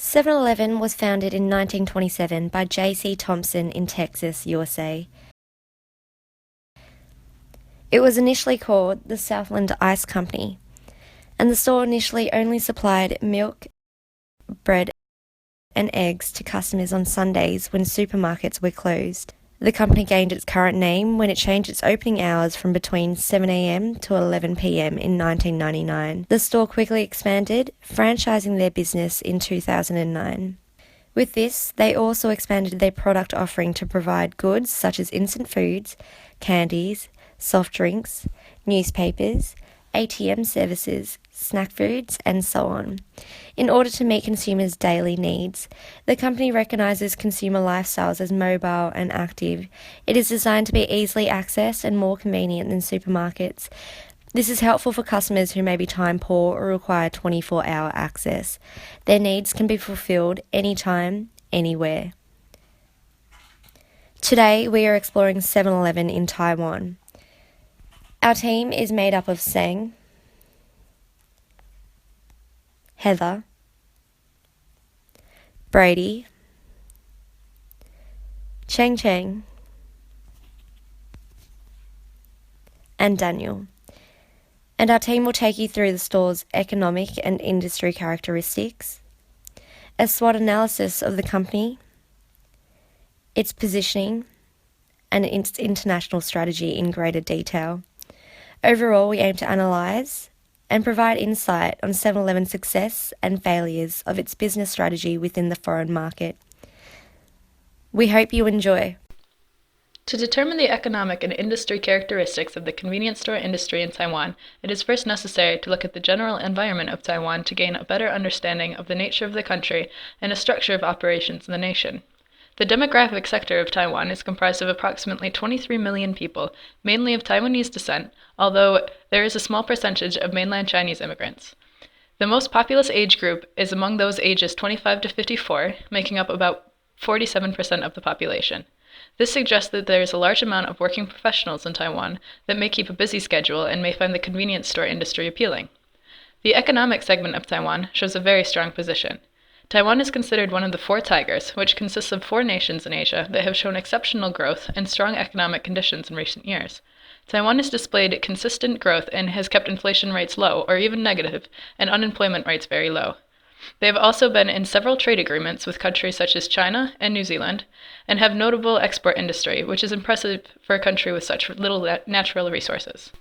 7-Eleven was founded in 1927 by J.C. Thompson in Texas, USA. It was initially called the Southland Ice Company, and the store initially only supplied milk, bread, and eggs to customers on Sundays when supermarkets were closed. The company gained its current name when it changed its opening hours from between 7 a.m. to 11 p.m. in 1999. The store quickly expanded, franchising their business in 2009. With this, they also expanded their product offering to provide goods such as instant foods, candies, soft drinks, newspapers, ATM services, snack foods, and so on. In order to meet consumers' daily needs, the company recognises consumer lifestyles as mobile and active. It is designed to be easily accessed and more convenient than supermarkets. This is helpful for customers who may be time poor or require 24-hour access. Their needs can be fulfilled anytime, anywhere. Today, we are exploring 7-Eleven in Taiwan. Our team is made up of Sang, Heather, Brady, Chang, and Daniel. And our team will take you through the store's economic and industry characteristics, a SWOT analysis of the company, its positioning, and its international strategy in greater detail. Overall, we aim to analyse and provide insight on 7-Eleven's success and failures of its business strategy within the foreign market. We hope you enjoy. To determine the economic and industry characteristics of the convenience store industry in Taiwan, it is first necessary to look at the general environment of Taiwan to gain a better understanding of the nature of the country and a structure of operations in the nation. The demographic sector of Taiwan is comprised of approximately 23 million people, mainly of Taiwanese descent, although there is a small percentage of mainland Chinese immigrants. The most populous age group is among those ages 25 to 54, making up about 47% of the population. This suggests that there is a large amount of working professionals in Taiwan that may keep a busy schedule and may find the convenience store industry appealing. The economic segment of Taiwan shows a very strong position. Taiwan is considered one of the four tigers, which consists of 4 nations in Asia that have shown exceptional growth and strong economic conditions in recent years. Taiwan has displayed consistent growth and has kept inflation rates low or even negative, and unemployment rates very low. They have also been in several trade agreements with countries such as China and New Zealand, and have notable export industry, which is impressive for a country with such little natural resources.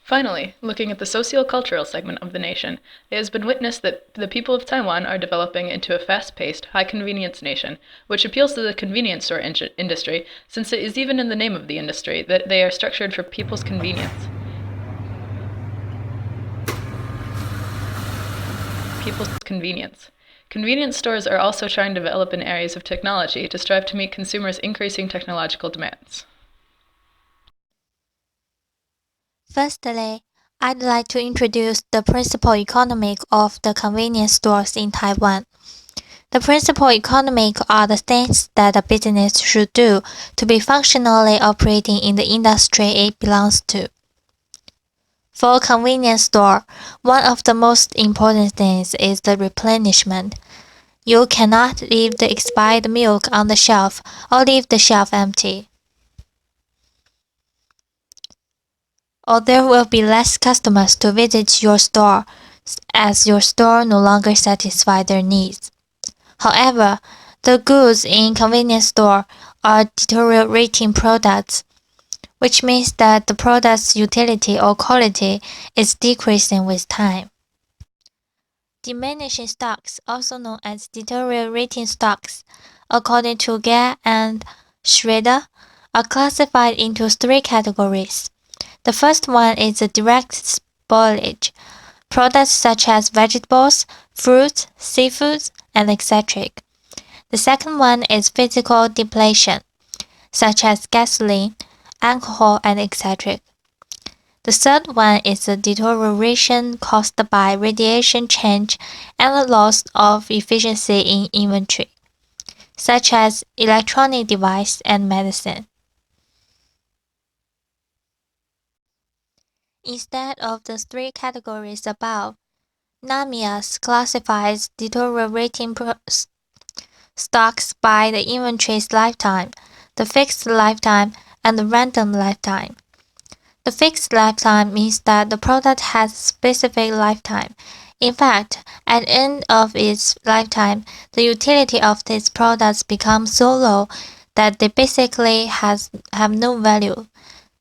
Finally, looking at the socio-cultural segment of the nation, it has been witnessed that the people of Taiwan are developing into a fast-paced, high-convenience nation, which appeals to the convenience store industry, since it is even in the name of the industry that they are structured for people's convenience. Convenience stores are also trying to develop in areas of technology to strive to meet consumers' increasing technological demands. Firstly, I'd like to introduce the principal economic of the convenience stores in Taiwan. The principal economic are the things that a business should do to be functionally operating in the industry it belongs to. For a convenience store, one of the most important things is the replenishment. You cannot leave the expired milk on the shelf or leave the shelf empty, or there will be less customers to visit your store as your store no longer satisfies their needs. However, the goods in convenience store are deteriorating products, which means that the product's utility or quality is decreasing with time. Diminishing stocks, also known as deteriorating stocks, according to Gay and Schrader, are classified into 3 categories. The first one is the direct spoilage, products such as vegetables, fruits, seafoods, and etc. The second one is physical depletion, such as gasoline, alcohol, and etc. The third one is the deterioration caused by radiation change and the loss of efficiency in inventory, such as electronic device and medicine. Instead of the 3 categories above, NAMIAS classifies deteriorating stocks by the inventory's lifetime, the fixed lifetime, and the random lifetime. The fixed lifetime means that the product has a specific lifetime. In fact, at the end of its lifetime, the utility of these products becomes so low that they basically have no value,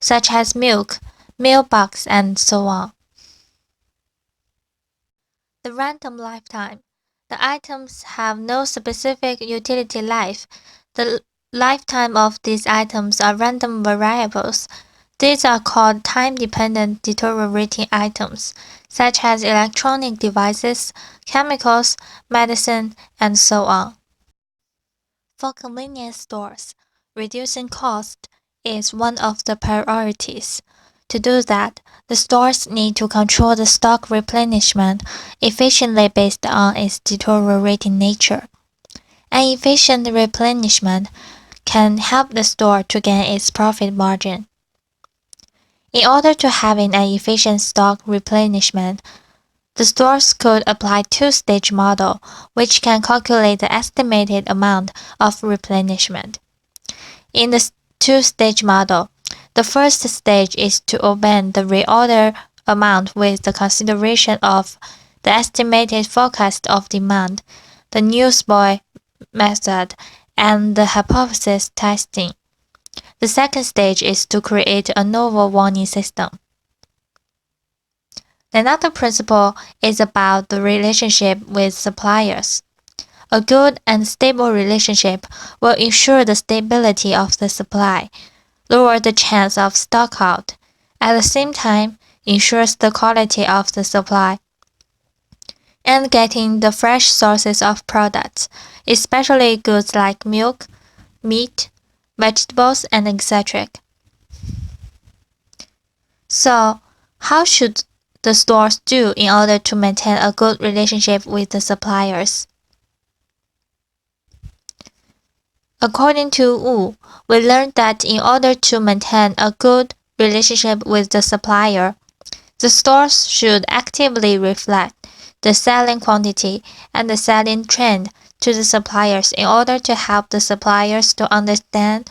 such as milk, mailbox, and so on. The random lifetime. The items have no specific utility life. The lifetime of these items are random variables. These are called time-dependent deteriorating items, such as electronic devices, chemicals, medicine, and so on. For convenience stores, reducing cost is one of the priorities. To do that, the stores need to control the stock replenishment efficiently based on its deteriorating nature. An efficient replenishment can help the store to gain its profit margin. In order to have an efficient stock replenishment, the stores could apply two-stage model, which can calculate the estimated amount of replenishment. In the two-stage model, the first stage is to augment the reorder amount with the consideration of the estimated forecast of demand, the newsboy method, and the hypothesis testing. The second stage is to create a novel warning system. Another principle is about the relationship with suppliers. A good and stable relationship will ensure the stability of the supply, lower the chance of stockout, at the same time ensures the quality of the supply, and getting the fresh sources of products, especially goods like milk, meat, vegetables, and etc. So, how should the stores do in order to maintain a good relationship with the suppliers? According to Wu, we learned that in order to maintain a good relationship with the supplier, the stores should actively reflect the selling quantity and the selling trend to the suppliers in order to help the suppliers to understand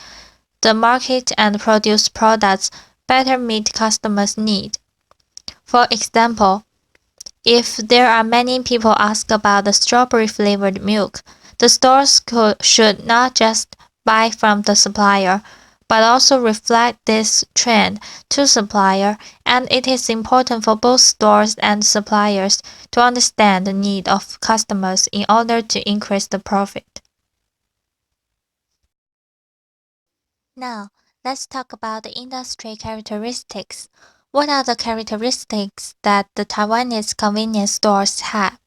the market and produce products better meet customers' needs. For example, if there are many people ask about the strawberry-flavored milk, the stores should not just buy from the supplier, but also reflect this trend to supplier, and it is important for both stores and suppliers to understand the need of customers in order to increase the profit. Now, let's talk about the industry characteristics. What are the characteristics that the Taiwanese convenience stores have?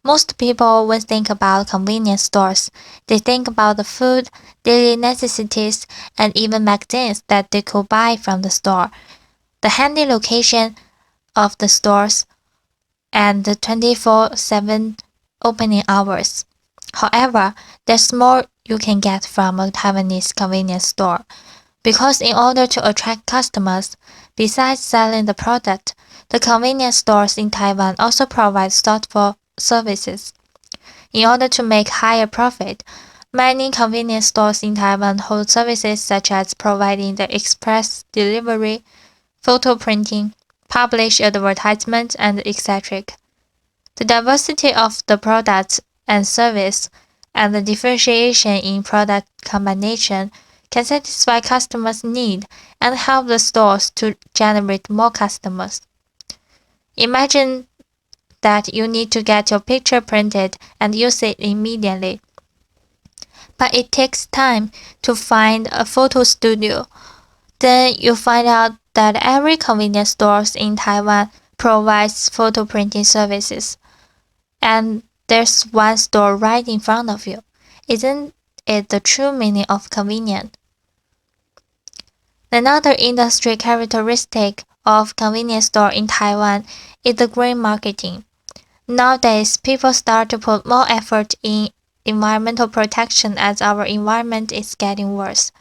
Most people, when think about convenience stores, they think about the food, daily necessities, and even magazines that they could buy from the store, the handy location of the stores, and the 24/7 opening hours. However, there's more you can get from a Taiwanese convenience store, because in order to attract customers, besides selling the product, the convenience stores in Taiwan also provide thoughtful services. In order to make higher profit, many convenience stores in Taiwan hold services such as providing the express delivery, photo printing, publish advertisements, and etc. The diversity of the products and service and the differentiation in product combination can satisfy customers' need and help the stores to generate more customers. Imagine that you need to get your picture printed and use it immediately. But it takes time to find a photo studio. Then you find out that every convenience store in Taiwan provides photo printing services. And there's one store right in front of you. Isn't it the true meaning of convenient? Another industry characteristic of convenience store in Taiwan is the green marketing. Nowadays, people start to put more effort in environmental protection as our environment is getting worse.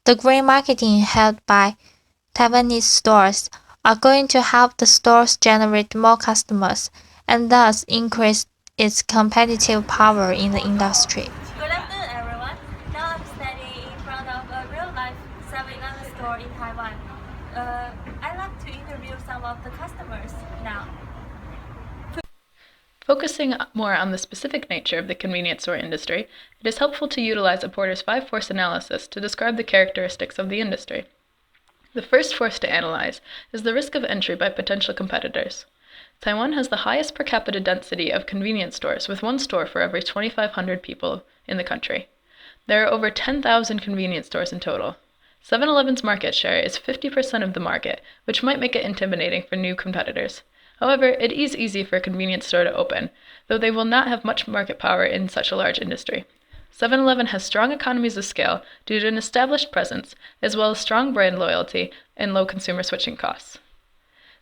The green marketing held by Taiwanese stores are going to help the stores generate more customers and thus increase its competitive power in the industry. Good afternoon, everyone. Now I'm standing in front of a real-life 7-Eleven store in Taiwan. I'd like to interview some of the customers now. Focusing more on the specific nature of the convenience store industry, it is helpful to utilize a Porter's five-force analysis to describe the characteristics of the industry. The first force to analyze is the risk of entry by potential competitors. Taiwan has the highest per capita density of convenience stores, with one store for every 2,500 people in the country. There are over 10,000 convenience stores in total. 7-Eleven's market share is 50% of the market, which might make it intimidating for new competitors. However, it is easy for a convenience store to open, though they will not have much market power in such a large industry. 7-Eleven has strong economies of scale due to an established presence, as well as strong brand loyalty and low consumer switching costs.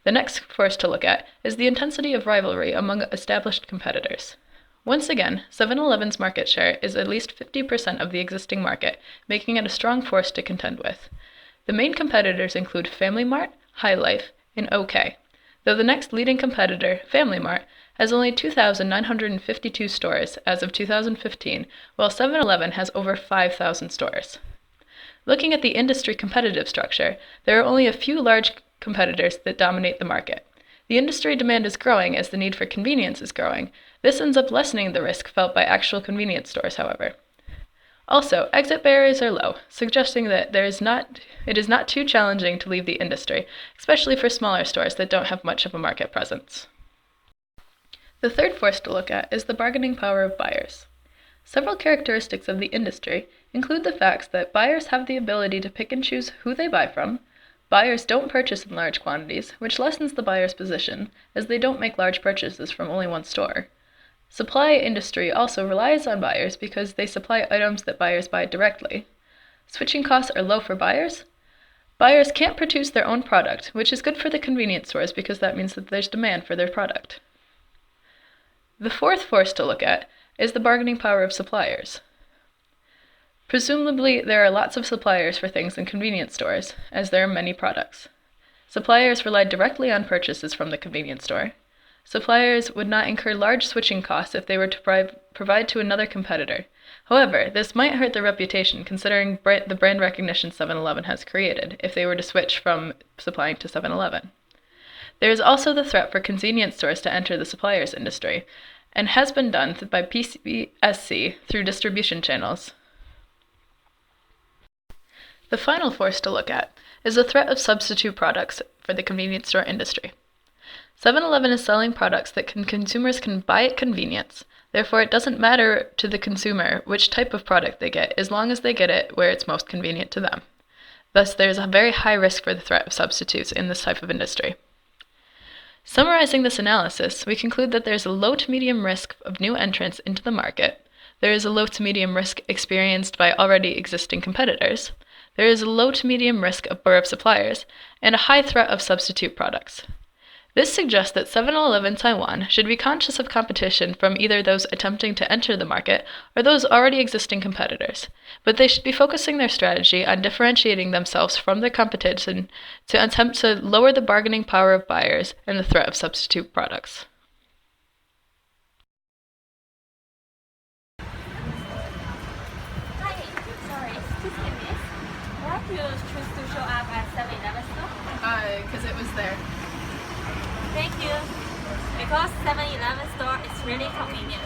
The next force to look at is the intensity of rivalry among established competitors. Once again, 7-Eleven's market share is at least 50% of the existing market, making it a strong force to contend with. The main competitors include Family Mart, High Life, and OK, though the next leading competitor, Family Mart, has only 2,952 stores as of 2015, while 7-Eleven has over 5,000 stores. Looking at the industry competitive structure, there are only a few large competitors that dominate the market. The industry demand is growing as the need for convenience is growing. This ends up lessening the risk felt by actual convenience stores, however. Also, exit barriers are low, suggesting that it is not too challenging to leave the industry, especially for smaller stores that don't have much of a market presence. The third force to look at is the bargaining power of buyers. Several characteristics of the industry include the facts that buyers have the ability to pick and choose who they buy from. Buyers don't purchase in large quantities, which lessens the buyer's position, as they don't make large purchases from only one store. Supply industry also relies on buyers because they supply items that buyers buy directly. Switching costs are low for buyers. Buyers can't produce their own product, which is good for the convenience stores because that means that there's demand for their product. The fourth force to look at is the bargaining power of suppliers. Presumably, there are lots of suppliers for things in convenience stores, as there are many products. Suppliers rely directly on purchases from the convenience store. Suppliers would not incur large switching costs if they were to provide to another competitor. However, this might hurt their reputation considering the brand recognition 7-Eleven has created if they were to switch from supplying to 7-Eleven. There is also the threat for convenience stores to enter the suppliers industry, and has been done by PCSC through distribution channels. The final force to look at is the threat of substitute products for the convenience store industry. 7-Eleven is selling products that consumers can buy at convenience. Therefore, it doesn't matter to the consumer which type of product they get, as long as they get it where it's most convenient to them. Thus, there is a very high risk for the threat of substitutes in this type of industry. Summarizing this analysis, we conclude that there is a low to medium risk of new entrants into the market. There is a low to medium risk experienced by already existing competitors. There is a low to medium risk of suppliers, and a high threat of substitute products. This suggests that 7-Eleven Taiwan should be conscious of competition from either those attempting to enter the market or those already existing competitors, but they should be focusing their strategy on differentiating themselves from their competition to attempt to lower the bargaining power of buyers and the threat of substitute products. Hi, sorry, excuse me, miss. Why do you choose to show up at 7-Eleven store? Because it was there. Thank you. Because 7-Eleven store is really convenient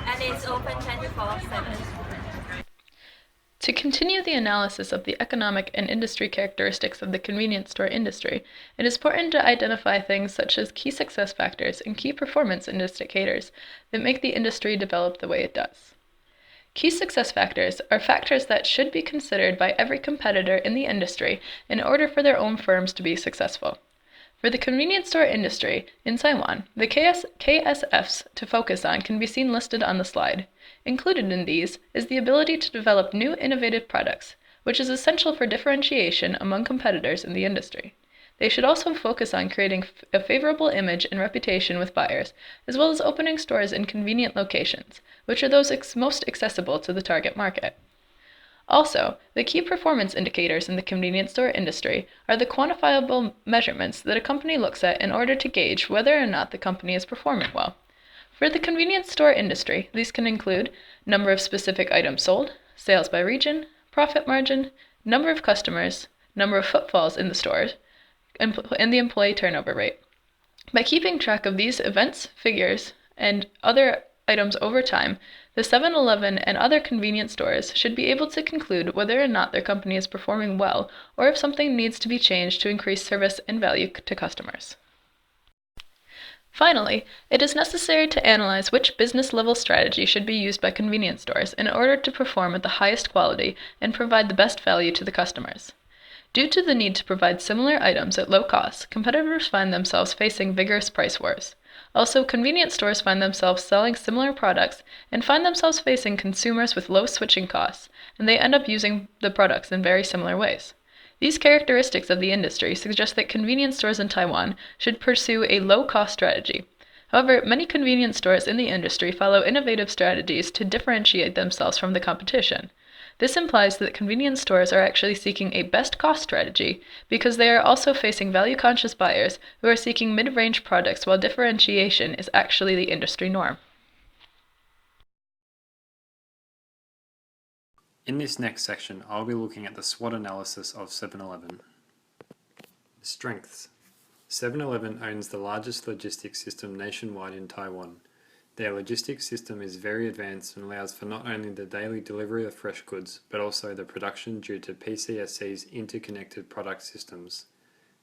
and it's open 24/7. To continue the analysis of the economic and industry characteristics of the convenience store industry, it is important to identify things such as key success factors and key performance indicators that make the industry develop the way it does. Key success factors are factors that should be considered by every competitor in the industry in order for their own firms to be successful. For the convenience store industry in Taiwan, the KSFs to focus on can be seen listed on the slide. Included in these is the ability to develop new innovative products, which is essential for differentiation among competitors in the industry. They should also focus on creating a favorable image and reputation with buyers, as well as opening stores in convenient locations, which are those most accessible to the target market. Also, the key performance indicators in the convenience store industry are the quantifiable measurements that a company looks at in order to gauge whether or not the company is performing well. For the convenience store industry, these can include number of specific items sold, sales by region, profit margin, number of customers, number of footfalls in the stores, and the employee turnover rate. By keeping track of these events, figures, and other items over time, the 7-Eleven and other convenience stores should be able to conclude whether or not their company is performing well or if something needs to be changed to increase service and value to customers. Finally, it is necessary to analyze which business-level strategy should be used by convenience stores in order to perform at the highest quality and provide the best value to the customers. Due to the need to provide similar items at low cost, competitors find themselves facing vigorous price wars. Also, convenience stores find themselves selling similar products and find themselves facing consumers with low switching costs, and they end up using the products in very similar ways. These characteristics of the industry suggest that convenience stores in Taiwan should pursue a low-cost strategy. However, many convenience stores in the industry follow innovative strategies to differentiate themselves from the competition. This implies that convenience stores are actually seeking a best cost strategy because they are also facing value-conscious buyers who are seeking mid-range products while differentiation is actually the industry norm. In this next section, I'll be looking at the SWOT analysis of 7-Eleven. Strengths. 7-Eleven owns the largest logistics system nationwide in Taiwan. Their logistics system is very advanced and allows for not only the daily delivery of fresh goods, but also the production due to PCSC's interconnected product systems.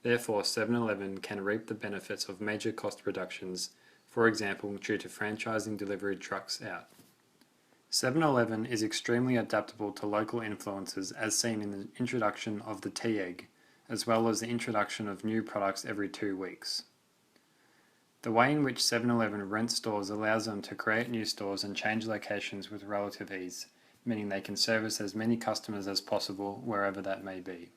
Therefore, 7-Eleven can reap the benefits of major cost reductions, for example, due to franchising delivery trucks out. 7-Eleven is extremely adaptable to local influences as seen in the introduction of the tea egg, as well as the introduction of new products every 2 weeks. The way in which 7-Eleven rents stores allows them to create new stores and change locations with relative ease, meaning they can service as many customers as possible wherever that may be.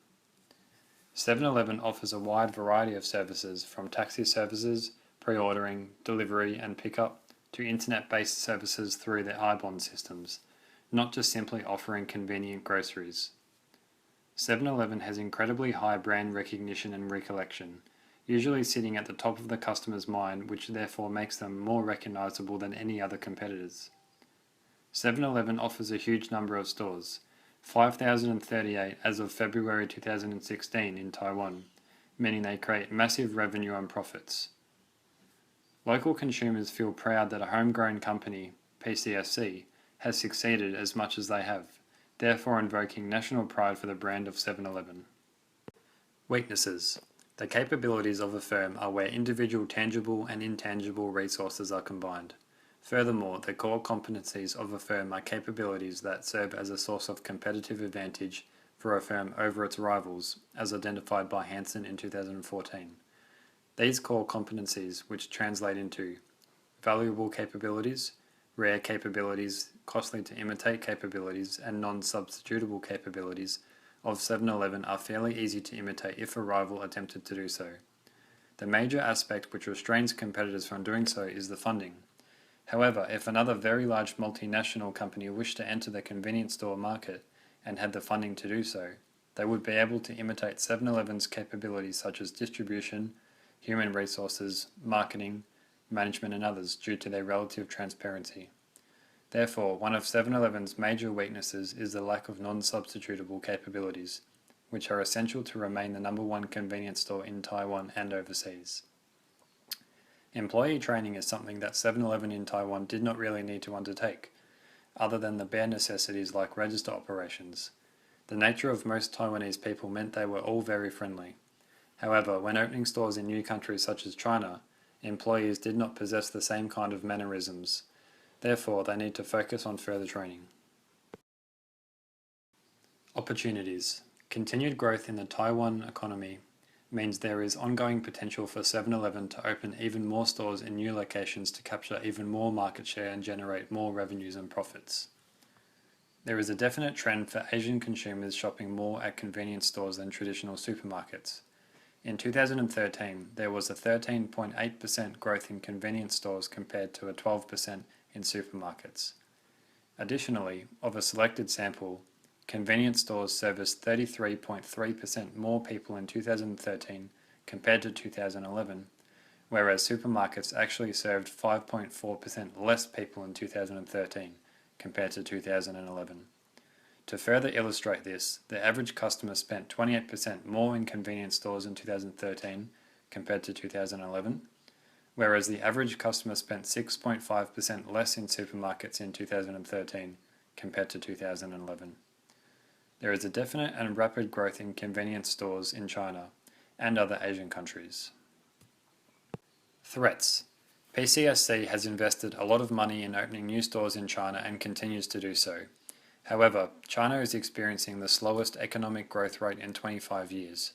7-Eleven offers a wide variety of services from taxi services, pre-ordering, delivery and pickup, to internet-based services through their iBond systems, not just simply offering convenient groceries. 7-Eleven has incredibly high brand recognition and recollection, usually sitting at the top of the customer's mind, which therefore makes them more recognizable than any other competitors. 7-Eleven offers a huge number of stores, 5,038 as of February 2016 in Taiwan, meaning they create massive revenue and profits. Local consumers feel proud that a homegrown company, PCSC, has succeeded as much as they have, therefore invoking national pride for the brand of 7-Eleven. Weaknesses. The capabilities of a firm are where individual tangible and intangible resources are combined. Furthermore, the core competencies of a firm are capabilities that serve as a source of competitive advantage for a firm over its rivals, as identified by Hansen in 2014. These core competencies, which translate into valuable capabilities, rare capabilities, costly to imitate capabilities, and non-substitutable capabilities, of 7-Eleven are fairly easy to imitate if a rival attempted to do so. The major aspect which restrains competitors from doing so is the funding. However, if another very large multinational company wished to enter the convenience store market and had the funding to do so, they would be able to imitate 7-Eleven's capabilities such as distribution, human resources, marketing, management and others due to their relative transparency. Therefore, one of 7-Eleven's major weaknesses is the lack of non-substitutable capabilities, which are essential to remain the #1 convenience store in Taiwan and overseas. Employee training is something that 7-Eleven in Taiwan did not really need to undertake, other than the bare necessities like register operations. The nature of most Taiwanese people meant they were all very friendly. However, when opening stores in new countries such as China, employees did not possess the same kind of mannerisms. Therefore, they need to focus on further training. Opportunities. Continued growth in the Taiwan economy means there is ongoing potential for 7-Eleven to open even more stores in new locations to capture even more market share and generate more revenues and profits. There is a definite trend for Asian consumers shopping more at convenience stores than traditional supermarkets. In 2013, there was a 13.8% growth in convenience stores compared to a 12% in supermarkets. Additionally, of a selected sample, convenience stores serviced 33.3% more people in 2013 compared to 2011, whereas supermarkets actually served 5.4% less people in 2013 compared to 2011. To further illustrate this, the average customer spent 28% more in convenience stores in 2013 compared to 2011, whereas the average customer spent 6.5% less in supermarkets in 2013 compared to 2011. There is a definite and rapid growth in convenience stores in China and other Asian countries. Threats. PCSC has invested a lot of money in opening new stores in China and continues to do so. However, China is experiencing the slowest economic growth rate in 25 years.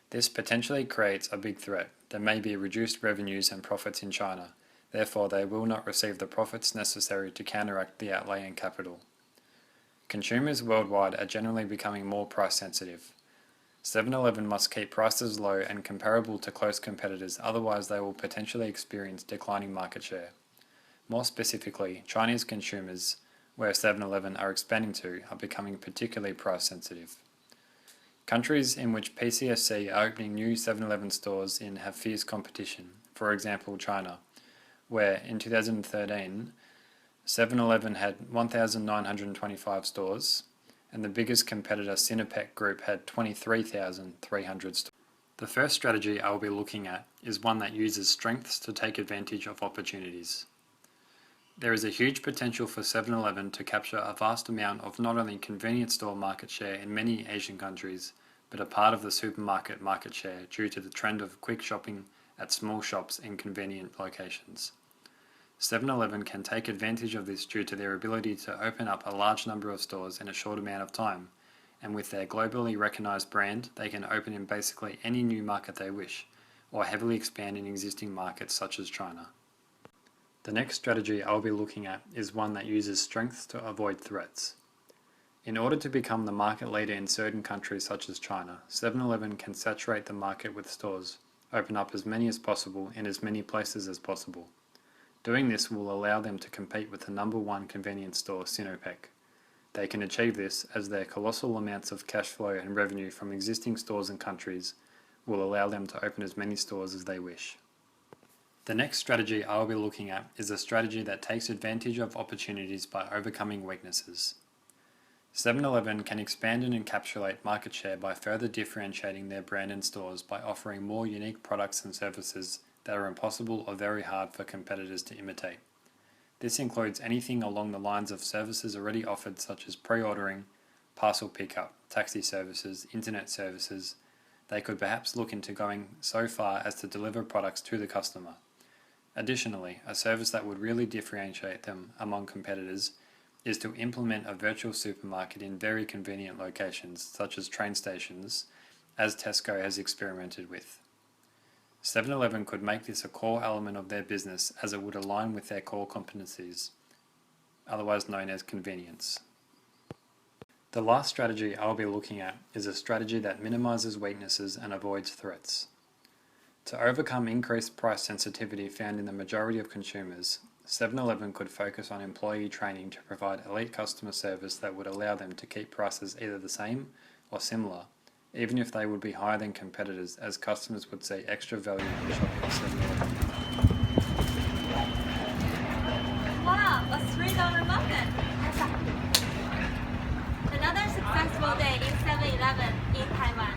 This potentially creates a big threat. There may be reduced revenues and profits in China. Therefore, they will not receive the profits necessary to counteract the outlay in capital. Consumers worldwide are generally becoming more price sensitive. 7-Eleven must keep prices low and comparable to close competitors, otherwise they will potentially experience declining market share. More specifically, Chinese consumers, where 7-Eleven are expanding to, are becoming particularly price sensitive. Countries in which PCSC are opening new 7-Eleven stores in have fierce competition, for example China, where in 2013 7-Eleven had 1,925 stores, and the biggest competitor Sinopec Group had 23,300 stores. The first strategy I will be looking at is one that uses strengths to take advantage of opportunities. There is a huge potential for 7-Eleven to capture a vast amount of not only convenience store market share in many Asian countries, but a part of the supermarket market share due to the trend of quick shopping at small shops in convenient locations. 7-Eleven can take advantage of this due to their ability to open up a large number of stores in a short amount of time, and with their globally recognized brand, they can open in basically any new market they wish, or heavily expand in existing markets such as China. The next strategy I'll be looking at is one that uses strengths to avoid threats. In order to become the market leader in certain countries such as China, 7-Eleven can saturate the market with stores, open up as many as possible in as many places as possible. Doing this will allow them to compete with the number one convenience store, Sinopec. They can achieve this as their colossal amounts of cash flow and revenue from existing stores and countries will allow them to open as many stores as they wish. The next strategy I will be looking at is a strategy that takes advantage of opportunities by overcoming weaknesses. 7-Eleven can expand and encapsulate market share by further differentiating their brand in stores by offering more unique products and services that are impossible or very hard for competitors to imitate. This includes anything along the lines of services already offered such as pre-ordering, parcel pickup, taxi services, internet services. They could perhaps look into going so far as to deliver products to the customer. Additionally, a service that would really differentiate them among competitors is to implement a virtual supermarket in very convenient locations, such as train stations, as Tesco has experimented with. 7-Eleven could make this a core element of their business as it would align with their core competencies, otherwise known as convenience. The last strategy I'll be looking at is a strategy that minimizes weaknesses and avoids threats. To overcome increased price sensitivity found in the majority of consumers, 7-Eleven could focus on employee training to provide elite customer service that would allow them to keep prices either the same or similar, even if they would be higher than competitors, as customers would see extra value in shopping at 7-Eleven. Wow, a $3 muffin! Another successful day in 7-Eleven in Taiwan.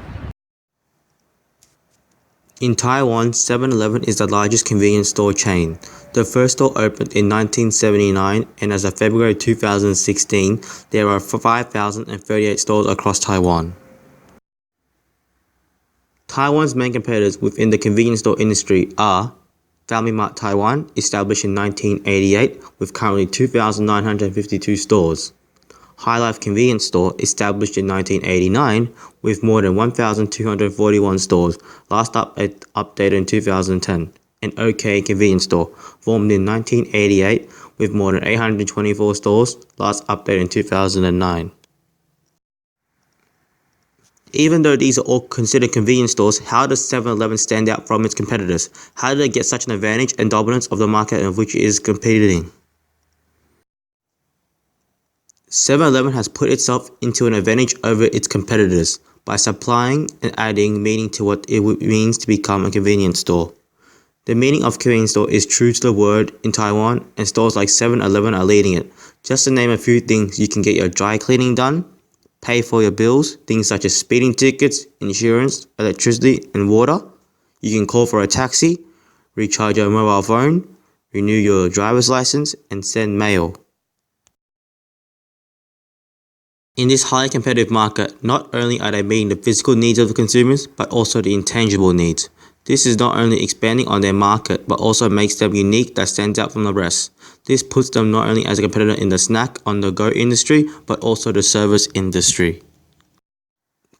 In Taiwan, 7-Eleven is the largest convenience store chain. The first store opened in 1979, and as of February 2016, there are 5,038 stores across Taiwan. Taiwan's main competitors within the convenience store industry are Family Mart Taiwan, established in 1988 with currently 2,952 stores. High Life Convenience Store, established in 1989 with more than 1,241 stores, last updated in 2010. And OK Convenience Store, formed in 1988 with more than 824 stores, last updated in 2009. Even though these are all considered convenience stores, how does 7-Eleven stand out from its competitors? How did it get such an advantage and dominance of the market in which it is competing? 7-Eleven has put itself into an advantage over its competitors by supplying and adding meaning to what it means to become a convenience store. The meaning of convenience store is true to the word in Taiwan, and stores like 7-Eleven are leading it. Just to name a few things, you can get your dry cleaning done, pay for your bills, things such as speeding tickets, insurance, electricity, and water. You can call for a taxi, recharge your mobile phone, renew your driver's license, and send mail. In this highly competitive market, not only are they meeting the physical needs of the consumers, but also the intangible needs. This is not only expanding on their market, but also makes them unique that stands out from the rest. This puts them not only as a competitor in the snack on the go industry, but also the service industry.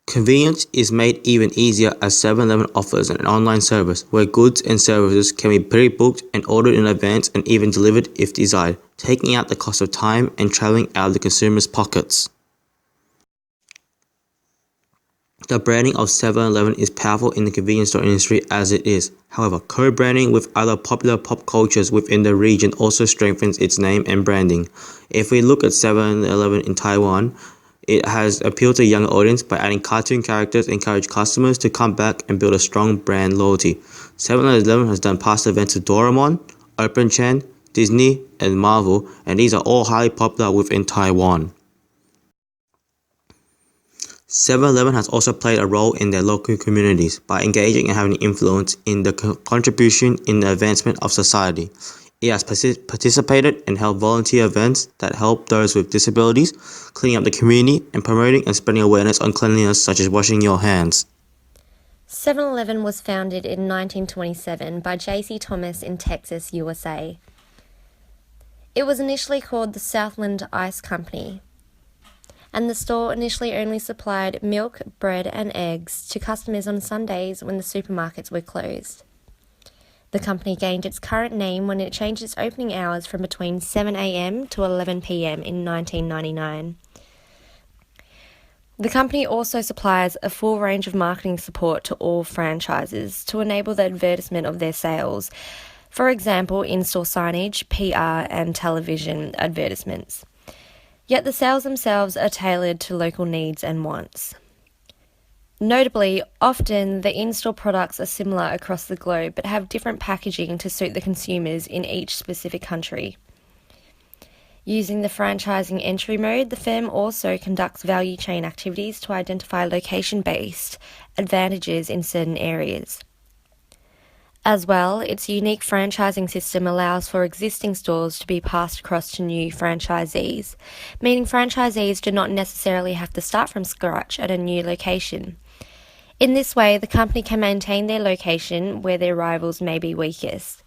Convenience is made even easier as 7-Eleven offers an online service where goods and services can be pre-booked and ordered in advance and even delivered if desired, taking out the cost of time and traveling out of the consumer's pockets. The branding of 7-Eleven is powerful in the convenience store industry as it is. However, co-branding with other popular pop cultures within the region also strengthens its name and branding. If we look at 7-Eleven in Taiwan, it has appealed to a younger audience by adding cartoon characters, encourage customers to come back and build a strong brand loyalty. 7-Eleven has done past events with Doraemon, Open-chan, Disney, and Marvel, and these are all highly popular within Taiwan. 7-Eleven has also played a role in their local communities by engaging and having influence in the contribution in the advancement of society. It has participated and held volunteer events that help those with disabilities, cleaning up the community, and promoting and spreading awareness on cleanliness such as washing your hands. 7-Eleven was founded in 1927 by J.C. Thomas in Texas, USA. It was initially called the Southland Ice Company, and the store initially only supplied milk, bread, and eggs to customers on Sundays when the supermarkets were closed. The company gained its current name when it changed its opening hours from between 7 a.m. to 11 p.m. in 1999. The company also supplies a full range of marketing support to all franchises to enable the advertisement of their sales, for example, in-store signage, PR, and television advertisements. Yet the sales themselves are tailored to local needs and wants. Notably, often the in-store products are similar across the globe but have different packaging to suit the consumers in each specific country. Using the franchising entry mode, the firm also conducts value chain activities to identify location-based advantages in certain areas. As well, its unique franchising system allows for existing stores to be passed across to new franchisees, meaning franchisees do not necessarily have to start from scratch at a new location. In this way, the company can maintain their location where their rivals may be weakest.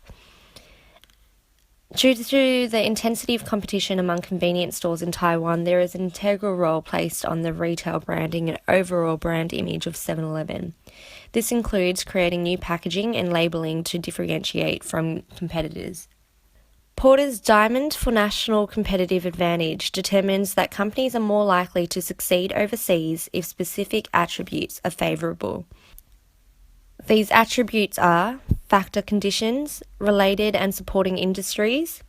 Due to the intensity of competition among convenience stores in Taiwan, there is an integral role placed on the retail branding and overall brand image of 7-Eleven. This includes creating new packaging and labelling to differentiate from competitors. Porter's Diamond for National Competitive Advantage determines that companies are more likely to succeed overseas if specific attributes are favourable. These attributes are factor conditions, related and supporting industries,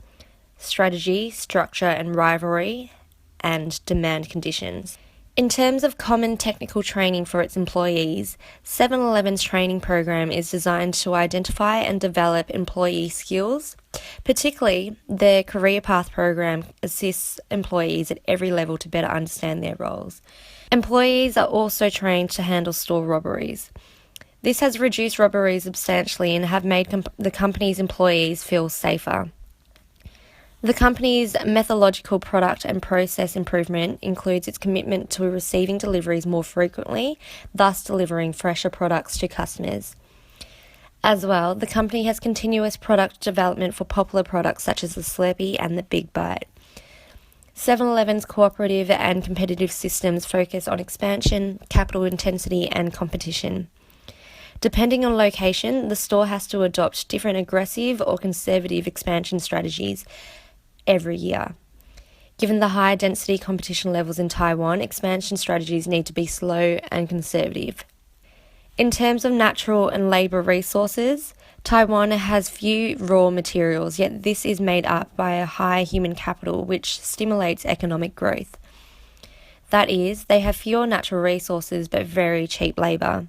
strategy, structure and rivalry, and demand conditions. In terms of common technical training for its employees, 7-Eleven's training program is designed to identify and develop employee skills. Particularly, their career path program assists employees at every level to better understand their roles. Employees are also trained to handle store robberies. This has reduced robberies substantially and have made the company's employees feel safer. The company's methodological product and process improvement includes its commitment to receiving deliveries more frequently, thus delivering fresher products to customers. As well, the company has continuous product development for popular products such as the Slurpee and the Big Bite. 7-Eleven's cooperative and competitive systems focus on expansion, capital intensity, and competition. Depending on location, the store has to adopt different aggressive or conservative expansion strategies every year. Given the high density competition levels in Taiwan, expansion strategies need to be slow and conservative. In terms of natural and labour resources, Taiwan has few raw materials, yet this is made up by a high human capital which stimulates economic growth. That is, they have fewer natural resources but very cheap labour.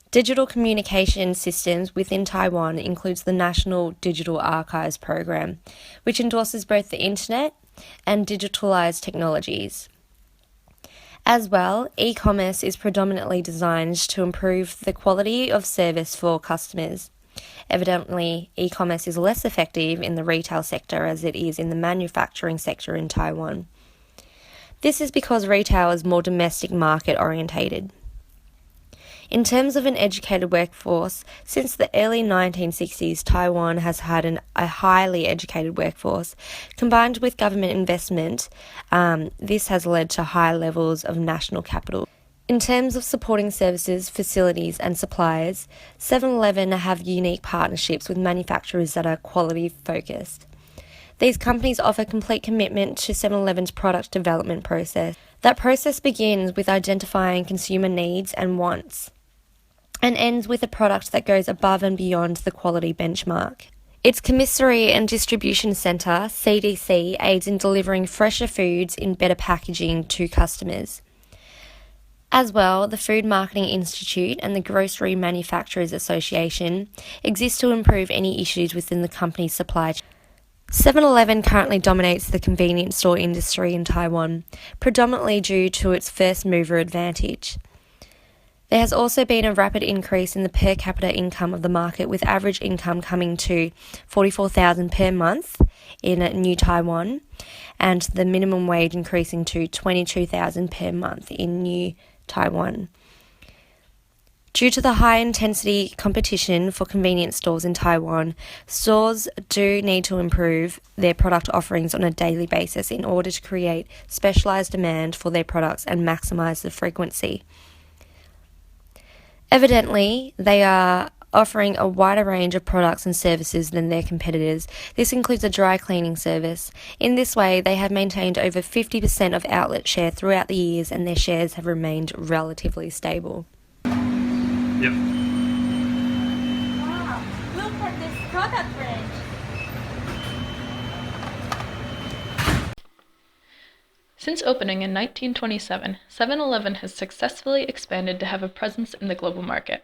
Digital communication systems within Taiwan includes the National Digital Archives program, which endorses both the internet and digitalised technologies. As well, e-commerce is predominantly designed to improve the quality of service for customers. Evidently, e-commerce is less effective in the retail sector as it is in the manufacturing sector in Taiwan. This is because retail is more domestic market orientated. In terms of an educated workforce, since the early 1960s, Taiwan has had a highly educated workforce. Combined with government investment, this has led to high levels of national capital. In terms of supporting services, facilities and suppliers, 7-Eleven have unique partnerships with manufacturers that are quality focused. These companies offer complete commitment to 7-Eleven's product development process. That process begins with identifying consumer needs and wants, and ends with a product that goes above and beyond the quality benchmark. Its Commissary and Distribution Centre, CDC, aids in delivering fresher foods in better packaging to customers. As well, the Food Marketing Institute and the Grocery Manufacturers Association exist to improve any issues within the company's supply chain. 7-Eleven currently dominates the convenience store industry in Taiwan, predominantly due to its first mover advantage. There has also been a rapid increase in the per capita income of the market, with average income coming to $44,000 per month in New Taiwan, and the minimum wage increasing to $22,000 per month in New Taiwan. Due to the high intensity competition for convenience stores in Taiwan, stores do need to improve their product offerings on a daily basis in order to create specialised demand for their products and maximise the frequency. Evidently, they are offering a wider range of products and services than their competitors. This includes a dry cleaning service. In this way, they have maintained over 50% of outlet share throughout the years, and their shares have remained relatively stable. Yep. Wow, look at this product range. Since opening in 1927, 7-Eleven has successfully expanded to have a presence in the global market.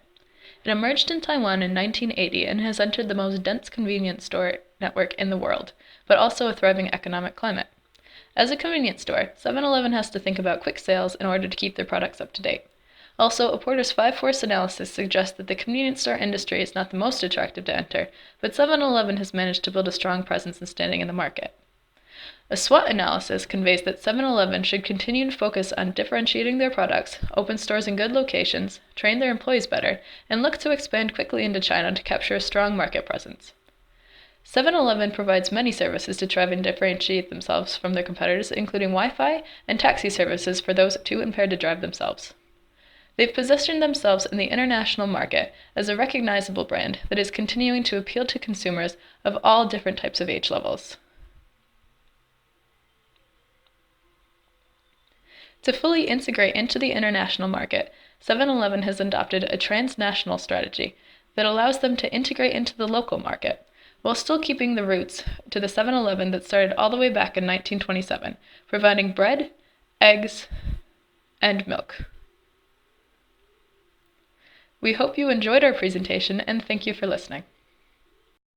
It emerged in Taiwan in 1980 and has entered the most dense convenience store network in the world, but also a thriving economic climate. As a convenience store, 7-Eleven has to think about quick sales in order to keep their products up to date. Also, a Porter's 5-force analysis suggests that the convenience store industry is not the most attractive to enter, but 7-Eleven has managed to build a strong presence and standing in the market. A SWOT analysis conveys that 7-Eleven should continue to focus on differentiating their products, open stores in good locations, train their employees better, and look to expand quickly into China to capture a strong market presence. 7-Eleven provides many services to try and differentiate themselves from their competitors, including Wi-Fi and taxi services for those too impaired to drive themselves. They've positioned themselves in the international market as a recognizable brand that is continuing to appeal to consumers of all different types of age levels. To fully integrate into the international market, 7-Eleven has adopted a transnational strategy that allows them to integrate into the local market, while still keeping the roots to the 7-Eleven that started all the way back in 1927, providing bread, eggs, and milk. We hope you enjoyed our presentation and thank you for listening.